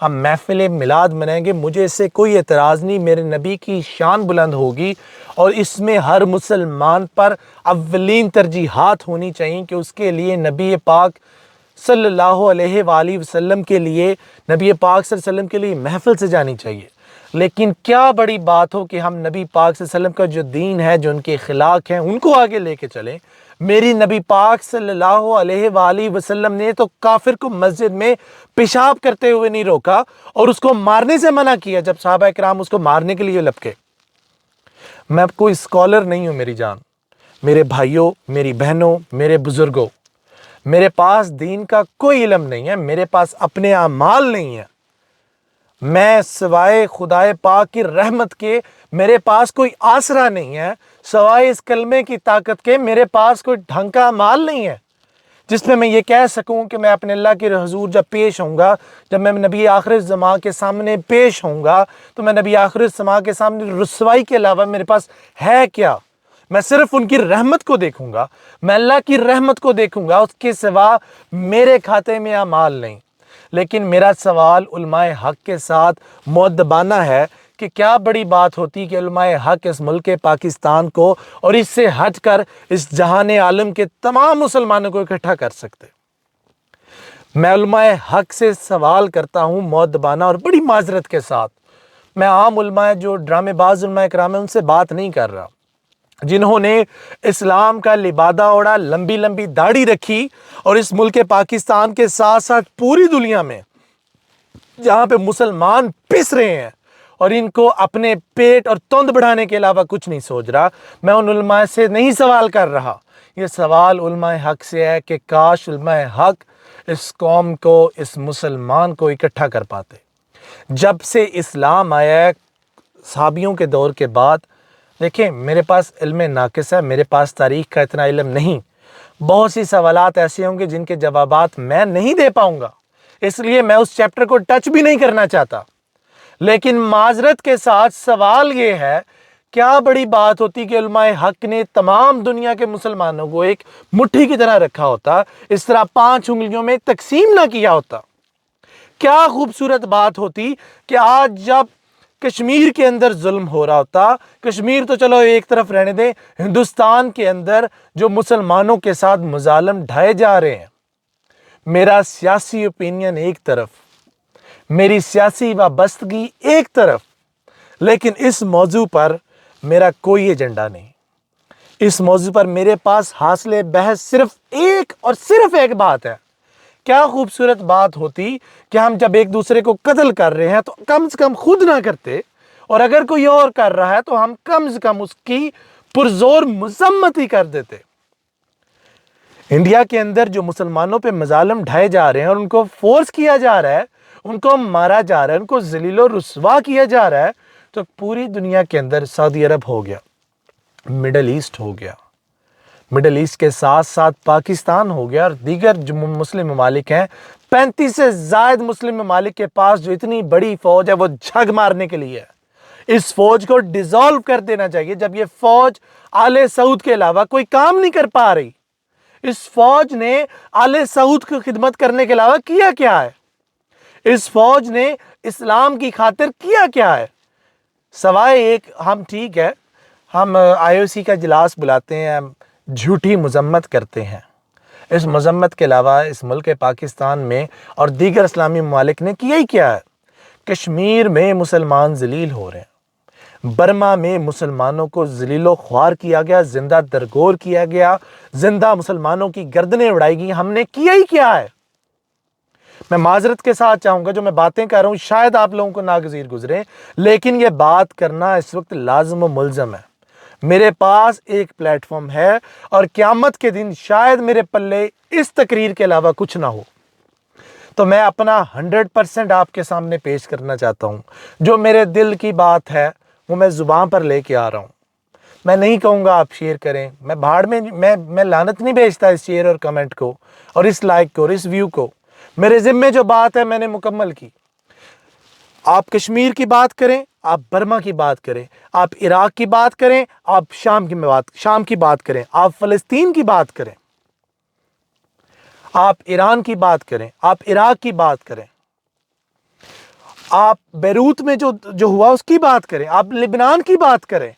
ہم محفل میلاد منائیں گے، مجھے اس سے کوئی اعتراض نہیں، میرے نبی کی شان بلند ہوگی اور اس میں ہر مسلمان پر اولین ترجیحات ہونی چاہیے کہ اس کے لیے نبی پاک صلی اللہ علیہ وآلہ وسلم کے لیے، نبی پاک صلی اللہ علیہ وسلم کے لیے محفل سے جانی چاہیے۔ لیکن کیا بڑی بات ہو کہ ہم نبی پاک صلی اللہ علیہ وسلم کا جو دین ہے، جو ان کے اخلاق ہیں، ان کو آگے لے کے چلیں۔ میری نبی پاک صلی اللہ علیہ وآلہ وسلم نے تو کافر کو مسجد میں پیشاب کرتے ہوئے نہیں روکا اور اس کو مارنے سے منع کیا جب صحابہ کرام اس کو مارنے کے لیے لپکے۔ میں کوئی اسکالر نہیں ہوں میری جان، میرے بھائیوں، میری بہنوں، میرے بزرگوں، میرے پاس دین کا کوئی علم نہیں ہے، میرے پاس اپنے اعمال نہیں ہے، میں سوائے خدائے پاک کی رحمت کے میرے پاس کوئی آسرا نہیں ہے، سوائے اس کلمے کی طاقت کے میرے پاس کوئی ڈھنگ کا اعمال نہیں ہے جس میں یہ کہہ سکوں کہ میں اپنے اللہ کے حضور جب پیش ہوں گا، جب میں نبی آخر الزمان کے سامنے پیش ہوں گا تو میں نبی آخر الزمان کے سامنے رسوائی کے علاوہ میرے پاس ہے کیا؟ میں صرف ان کی رحمت کو دیکھوں گا، میں اللہ کی رحمت کو دیکھوں گا، اس کے سوا میرے کھاتے میں اعمال نہیں۔ لیکن میرا سوال علماء حق کے ساتھ مؤدبانہ ہے کہ کیا بڑی بات ہوتی کہ علماء حق اس ملک پاکستان کو اور اس سے ہٹ کر اس جہان عالم کے تمام مسلمانوں کو اکٹھا کر سکتے۔ میں علماء حق سے سوال کرتا ہوں مؤدبانہ اور بڑی معذرت کے ساتھ، میں عام علماء جو ڈرامے باز علماء کرام ہیں ان سے بات نہیں کر رہا، جنہوں نے اسلام کا لبادہ اوڑھا، لمبی لمبی داڑھی رکھی اور اس ملک پاکستان کے ساتھ ساتھ پوری دنیا میں جہاں پہ مسلمان پس رہے ہیں اور ان کو اپنے پیٹ اور تند بڑھانے کے علاوہ کچھ نہیں سوچ رہا، میں ان علماء سے نہیں سوال کر رہا، یہ سوال علماء حق سے ہے کہ کاش علماء حق اس قوم کو، اس مسلمان کو اکٹھا کر پاتے۔ جب سے اسلام آیا ہے صحابیوں کے دور کے بعد، دیکھیں میرے پاس علم ناقص ہے، میرے پاس تاریخ کا اتنا علم نہیں، بہت سی سوالات ایسے ہوں گے جن کے جوابات میں نہیں دے پاؤں گا، اس لیے میں اس چیپٹر کو ٹچ بھی نہیں کرنا چاہتا۔ لیکن معذرت کے ساتھ سوال یہ ہے، کیا بڑی بات ہوتی کہ علماء حق نے تمام دنیا کے مسلمانوں کو ایک مٹھی کی طرح رکھا ہوتا، اس طرح 5 انگلیوں میں تقسیم نہ کیا ہوتا۔ کیا خوبصورت بات ہوتی کہ آج جب کشمیر کے اندر ظلم ہو رہا ہوتا، کشمیر تو چلو ایک طرف رہنے دیں، ہندوستان کے اندر جو مسلمانوں کے ساتھ مظالم ڈھائے جا رہے ہیں، میرا سیاسی اوپینین ایک طرف، میری سیاسی وابستگی ایک طرف، لیکن اس موضوع پر میرا کوئی ایجنڈا نہیں، اس موضوع پر میرے پاس حاصل بحث صرف ایک اور صرف ایک بات ہے۔ کیا خوبصورت بات ہوتی کہ ہم جب ایک دوسرے کو قتل کر رہے ہیں تو کم سے کم خود نہ کرتے، اور اگر کوئی اور کر رہا ہے تو ہم کم سے کم اس کی پرزور مذمت ہی کر دیتے۔ انڈیا کے اندر جو مسلمانوں پہ مظالم ڈھائے جا رہے ہیں اور ان کو فورس کیا جا رہا ہے، ان کو مارا جا رہا ہے، ان کو ذلیل و رسوا کیا جا رہا ہے، تو پوری دنیا کے اندر سعودی عرب ہو گیا، مڈل ایسٹ ہو گیا، مڈل ایسٹ کے ساتھ ساتھ پاکستان ہو گیا اور دیگر جو مسلم ممالک ہیں، 35 سے زائد مسلم ممالک کے پاس جو اتنی بڑی فوج ہے وہ جھگ مارنے کے لیے ہے۔ اس فوج کو ڈیزالو کر دینا چاہیے جب یہ فوج آل سعود کے علاوہ کوئی کام نہیں کر پا رہی۔ اس فوج نے آل سعود کی خدمت کرنے کے علاوہ کیا کیا ہے؟ اس فوج نے اسلام کی خاطر کیا کیا ہے؟ سوائے ایک، ہم ٹھیک ہے، ہم IOC کا اجلاس بلاتے ہیں، ہم جھوٹی مذمت کرتے ہیں، اس مذمت کے علاوہ اس ملک پاکستان میں اور دیگر اسلامی ممالک نے کیا ہی کیا ہے؟ کشمیر میں مسلمان ذلیل ہو رہے ہیں، برما میں مسلمانوں کو ذلیل و خوار کیا گیا، زندہ درگور کیا گیا، زندہ مسلمانوں کی گردنیں اڑائی گئی، ہم نے کیا ہی کیا ہے؟ میں معذرت کے ساتھ چاہوں گا جو میں باتیں کر رہا ہوں شاید آپ لوگوں کو ناگزیر گزرے، لیکن یہ بات کرنا اس وقت لازم و ملزم ہے۔ میرے پاس ایک پلیٹ فارم ہے اور قیامت کے دن شاید میرے پلے اس تقریر کے علاوہ کچھ نہ ہو، تو میں اپنا 100% آپ کے سامنے پیش کرنا چاہتا ہوں۔ جو میرے دل کی بات ہے وہ میں زبان پر لے کے آ رہا ہوں۔ میں نہیں کہوں گا آپ شیئر کریں، میں بھاڑ میں لعنت نہیں بھیجتا اس شیئر اور کمنٹ کو اور اس لائک کو اور اس ویو کو۔ میرے ذمے جو بات ہے میں نے مکمل کی۔ آپ کشمیر کی بات کریں، آپ برما کی بات کریں، آپ عراق کی بات کریں، آپ شام کی بات کریں، آپ فلسطین کی بات کریں، آپ ایران کی بات کریں، آپ عراق کی بات کریں، آپ بیروت میں جو ہوا اس کی بات کریں, آپ لبنان کی بات کریں.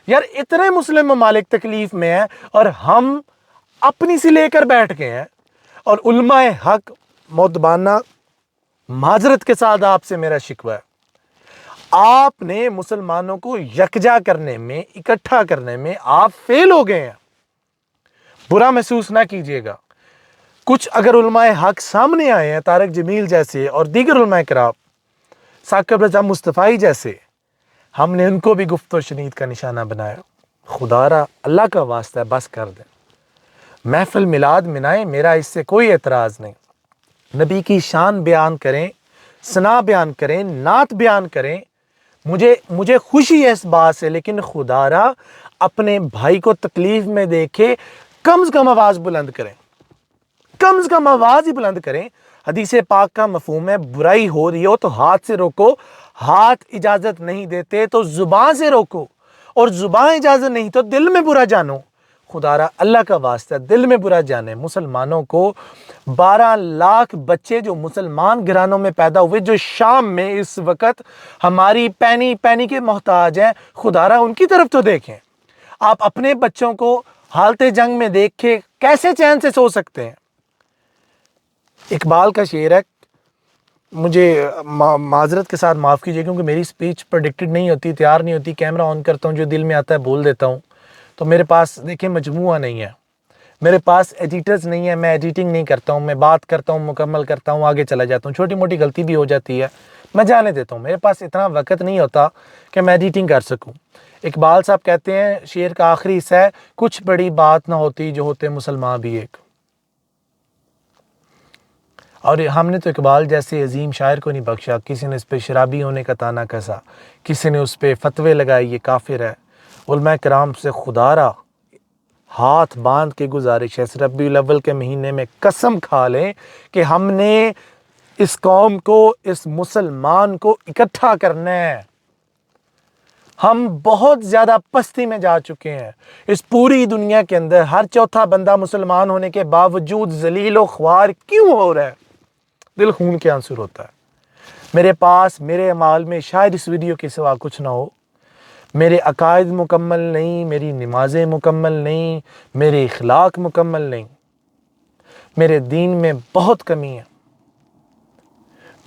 یار اتنے مسلم ممالک تکلیف میں ہیں اور ہم اپنی سے لے کر بیٹھ گئے ہیں. اور علماء حق مؤدبانہ معذرت کے ساتھ آپ سے میرا شکوہ ہے, آپ نے مسلمانوں کو یکجا کرنے میں, اکٹھا کرنے میں آپ فیل ہو گئے ہیں. برا محسوس نہ کیجئے گا. کچھ اگر علماء حق سامنے آئے ہیں, طارق جمیل جیسے اور دیگر علماء کرام, ثاقب رضا مصطفی جیسے, ہم نے ان کو بھی گفت و شنید کا نشانہ بنایا. خدا را اللہ کا واسطہ ہے بس کر دیں. محفل میلاد منائیں, میرا اس سے کوئی اعتراض نہیں. نبی کی شان بیان کریں, ثنا بیان کریں, نعت بیان کریں, مجھے خوشی ہے اس بات سے. لیکن خدا را اپنے بھائی کو تکلیف میں دیکھے کم از کم آواز بلند کریں, کم از کم آواز ہی بلند کریں. حدیث پاک کا مفہوم ہے برائی ہو رہی ہو تو ہاتھ سے روکو, ہاتھ اجازت نہیں دیتے تو زبان سے روکو, اور زبان اجازت نہیں تو دل میں برا جانو. خدا را اللہ کا واسطہ دل میں برا جانے. مسلمانوں کو 12 لاکھ بچے جو مسلمان گھرانوں میں پیدا ہوئے, جو شام میں اس وقت ہماری پینی پینی کے محتاج ہیں, خدا را ان کی طرف تو دیکھیں. آپ اپنے بچوں کو حالت جنگ میں دیکھ کے کیسے چین سے سو سکتے ہیں؟ اقبال کا شعر ہے, مجھے معذرت کے ساتھ معاف کیجیے کیونکہ میری سپیچ پریڈکٹڈ نہیں ہوتی, تیار نہیں ہوتی. کیمرہ آن کرتا ہوں, جو دل میں آتا ہے بول دیتا ہوں. تو میرے پاس دیکھیں مجموعہ نہیں ہے, میرے پاس ایڈیٹرز نہیں ہے, میں ایڈیٹنگ نہیں کرتا ہوں, میں بات کرتا ہوں, مکمل کرتا ہوں, آگے چلا جاتا ہوں. چھوٹی موٹی غلطی بھی ہو جاتی ہے, میں جانے دیتا ہوں. میرے پاس اتنا وقت نہیں ہوتا کہ میں ایڈیٹنگ کر سکوں. اقبال صاحب کہتے ہیں, شعر کا آخری حصہ ہے, کچھ بڑی بات نہ ہوتی جو ہوتے مسلمان بھی ایک. اور ہم نے تو اقبال جیسے عظیم شاعر کو نہیں بخشا. کسی نے اس پہ شرابی ہونے کا تانا کسا, کسی نے اس پہ فتوے لگائے یہ کافر ہے. علماء کرام سے خدا را ہاتھ باندھ کے گزارش ہے, ربیع الاول کے مہینے میں قسم کھا لیں کہ ہم نے اس قوم کو, اس مسلمان کو اکٹھا کرنا ہے. ہم بہت زیادہ پستی میں جا چکے ہیں. اس پوری دنیا کے اندر ہر چوتھا بندہ مسلمان ہونے کے باوجود ذلیل و خوار کیوں ہو رہا ہے؟ دل خون کے آنسو ہوتا ہے. میرے پاس میرے اعمال میں شاید اس ویڈیو کے سوا کچھ نہ ہو. میرے عقائد مکمل نہیں, میری نمازیں مکمل نہیں, میرے اخلاق مکمل نہیں. میرے دین میں بہت کمی ہے,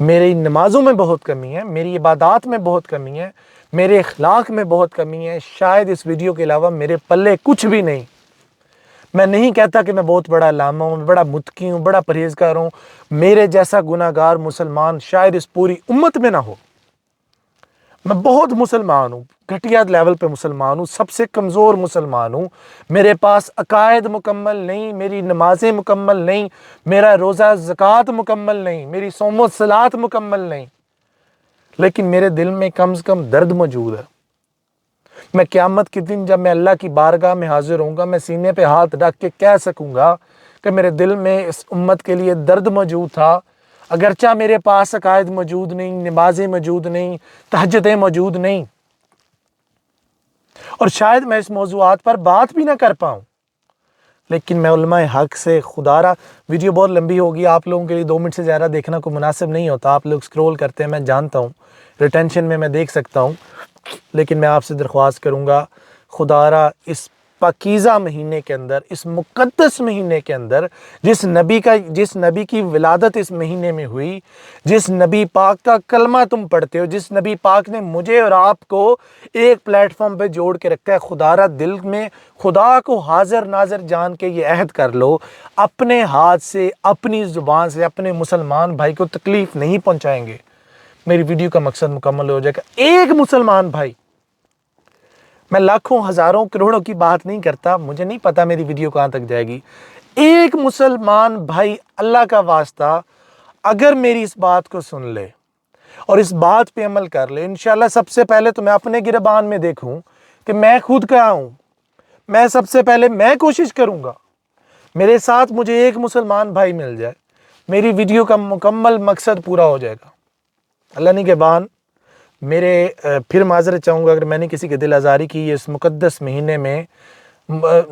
میری نمازوں میں بہت کمی ہے, میری عبادات میں بہت کمی ہے, میرے اخلاق میں بہت کمی ہے. شاید اس ویڈیو کے علاوہ میرے پلے کچھ بھی نہیں. میں نہیں کہتا کہ میں بہت بڑا علامہ ہوں, میں بڑا متقی ہوں, بڑا پرہیزگار ہوں. میرے جیسا گناہگار مسلمان شاید اس پوری امت میں نہ ہو. میں بہت مسلمان ہوں, گھٹیا لیول پہ مسلمان ہوں, سب سے کمزور مسلمان ہوں. میرے پاس عقائد مکمل نہیں, میری نمازیں مکمل نہیں, میرا روزہ زکوٰۃ مکمل نہیں, میری صوم و صلات مکمل نہیں. لیکن میرے دل میں کم سے کم درد موجود ہے. میں قیامت کے دن جب میں اللہ کی بارگاہ میں حاضر ہوں گا, میں سینے پہ ہاتھ رکھ کے کہہ سکوں گا کہ میرے دل میں اس امت کے لیے درد موجود تھا. اگرچہ میرے پاس عقائد موجود نہیں, نمازیں موجود نہیں, تہجدیں موجود نہیں, اور شاید میں اس موضوعات پر بات بھی نہ کر پاؤں. لیکن میں علماء حق سے خدا را, ویڈیو بہت لمبی ہوگی, آپ لوگوں کے لیے 2 منٹ سے زیادہ دیکھنا کو مناسب نہیں ہوتا. آپ لوگ سکرول کرتے ہیں, میں جانتا ہوں, ریٹینشن میں دیکھ سکتا ہوں. لیکن میں آپ سے درخواست کروں گا, خدا را اس پاکیزہ مہینے کے اندر, اس مقدس مہینے کے اندر, جس نبی کی ولادت اس مہینے میں ہوئی, جس نبی پاک کا کلمہ تم پڑھتے ہو, جس نبی پاک نے مجھے اور آپ کو ایک پلیٹ فارم پہ جوڑ کے رکھا ہے, خدا را دل میں خدا کو حاضر ناظر جان کے یہ عہد کر لو, اپنے ہاتھ سے, اپنی زبان سے اپنے مسلمان بھائی کو تکلیف نہیں پہنچائیں گے. میری ویڈیو کا مقصد مکمل ہو جائے گا. ایک مسلمان بھائی, میں لاکھوں ہزاروں کروڑوں کی بات نہیں کرتا, مجھے نہیں پتا میری ویڈیو کہاں تک جائے گی. ایک مسلمان بھائی اللہ کا واسطہ اگر میری اس بات کو سن لے اور اس بات پہ عمل کر لے, انشاءاللہ سب سے پہلے تو میں اپنے گریبان میں دیکھوں کہ میں خود کہاں ہوں. میں سب سے پہلے میں کوشش کروں گا میرے ساتھ مجھے ایک مسلمان بھائی مل جائے, میری ویڈیو کا مکمل مقصد پورا ہو جائے گا. اللہ نہیں کے بان میرے پھر معذرت چاہوں گا اگر میں نے کسی کے دل آزاری کی. اس مقدس مہینے میں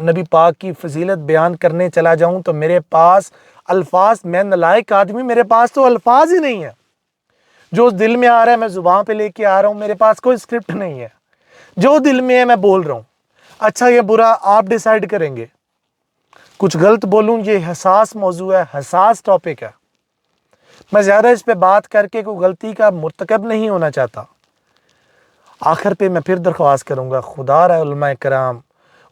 نبی پاک کی فضیلت بیان کرنے چلا جاؤں تو میرے پاس الفاظ, میں نالائق آدمی, میرے پاس تو الفاظ ہی نہیں ہیں. جو دل میں آ رہا ہے میں زبان پہ لے کے آ رہا ہوں, میرے پاس کوئی اسکرپٹ نہیں ہے, جو دل میں ہے میں بول رہا ہوں. اچھا یا برا آپ ڈیسائیڈ کریں گے. کچھ غلط بولوں, یہ حساس موضوع ہے, حساس ٹاپک ہے, میں زیادہ اس پہ بات کر کے کوئی غلطی کا مرتکب نہیں ہونا چاہتا. آخر پہ میں پھر درخواست کروں گا, خدا رہا علماء کرام,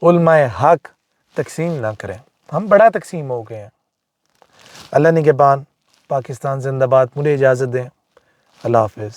علماء حق تقسیم نہ کریں, ہم بڑا تقسیم ہو گئے ہیں. اللہ نگہبان, پاکستان زندہ باد. مجھے اجازت دیں, اللہ حافظ.